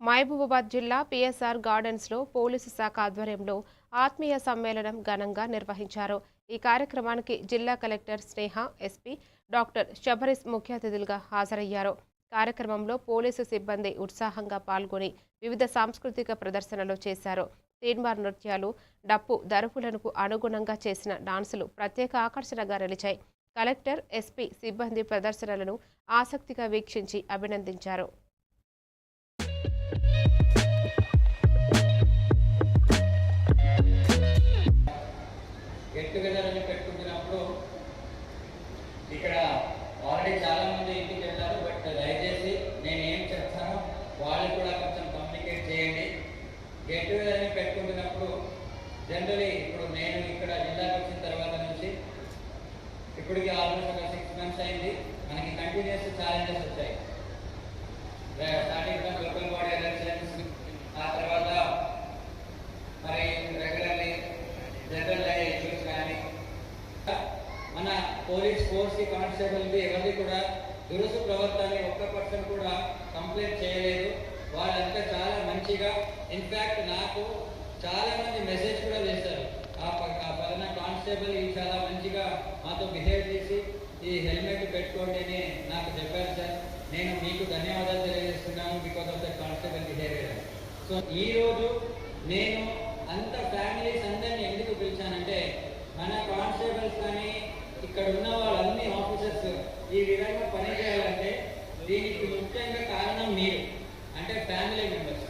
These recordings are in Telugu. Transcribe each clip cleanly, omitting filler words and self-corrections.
మహబూబాబాద్ జిల్లా పిఎస్ఆర్ గార్డెన్స్లో పోలీసు శాఖ ఆధ్వర్యంలో ఆత్మీయ సమ్మేళనం ఘనంగా నిర్వహించారు. ఈ కార్యక్రమానికి జిల్లా కలెక్టర్ స్నేహ, ఎస్పీ డాక్టర్ శబరిస్ ముఖ్య అతిథులుగా హాజరయ్యారు. కార్యక్రమంలో పోలీసు సిబ్బంది ఉత్సాహంగా పాల్గొని వివిధ సాంస్కృతిక ప్రదర్శనలు చేశారు. తీన్మార్ నృత్యాలు, డప్పు దరువులకు అనుగుణంగా చేసిన డాన్సులు ప్రత్యేక ఆకర్షణగా నిలిచాయి. కలెక్టర్, ఎస్పీ సిబ్బంది ప్రదర్శనలను ఆసక్తిగా వీక్షించి అభినందించారు. గెట్ టుగెదర్ అని పెట్టుకుంటున్నప్పుడు ఇక్కడ ఆల్రెడీ చాలా మంది ఇంటికి వెళ్తారు. బట్ దయచేసి నేను ఏం చెప్తానో వాళ్ళు కూడా కొంచెం కమ్యూనికేట్ చేయండి. గెట్ టుగెదర్ అని పెట్టుకుంటున్నప్పుడు జనరలీ ఇప్పుడు నేను ఇక్కడ జిల్లాకి వచ్చిన తర్వాత నుంచి ఇప్పటికి ఆల్మోస్ట్ ఒక 6 months అయింది. మనకి కంటిన్యూస్ ఛాలెంజెస్ వచ్చాయి. Starting from local body elections, ఆ తర్వాత మరి రెగ్యులర్లీ జనరల్ ఇష్యూస్ కానీ మన పోలీస్ ఫోర్స్కి కానిస్టేబుల్కి ఎవరిది కూడా దురుసు ప్రవర్తన ఒక్క పర్సన్ కూడా కంప్లైంట్ చేయలేదు. వాళ్ళంతా చాలా మంచిగా, ఇన్ఫ్యాక్ట్ నాకు చాలా మంది మెసేజ్ కూడా చేశారు. ఆ పలానా కానిస్టేబుల్ చాలా మంచిగా మాతో బిహేవ్ చేసి ఈ హెల్మెట్ పెట్టుకోండి అని నాకు చెప్పారు సార్. నేను మీకు ధన్యవాదాలు తెలియజేస్తున్నాను because of the constable behaviour. So ఈరోజు నేను అంత ఫ్యామిలీస్ అందరినీ ఎందుకు పిలిచానంటే, మన కానిస్టేబుల్స్ కానీ ఇక్కడ ఉన్న వాళ్ళన్ని ఆఫీసర్స్ ఈ విధంగా పనిచేయాలంటే దీనికి ముఖ్యంగా కారణం మీరు, అంటే ఫ్యామిలీ మెంబర్స్.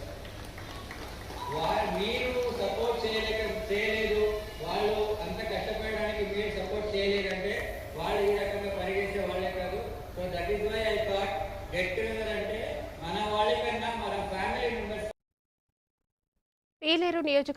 మీరు సపోర్ట్ చేయలేదు, వాళ్ళు అంత కష్టపడడానికి మీరు సపోర్ట్ చేయలేదంటే వాళ్ళు ఈ రకంగా పరిగెత్తే వాళ్ళే కాదు. So that is why I thought get together అంటే మన వాళ్ళ కన్నా మన ఫ్యామిలీ మెంబర్స్. పీలేరు నియోజక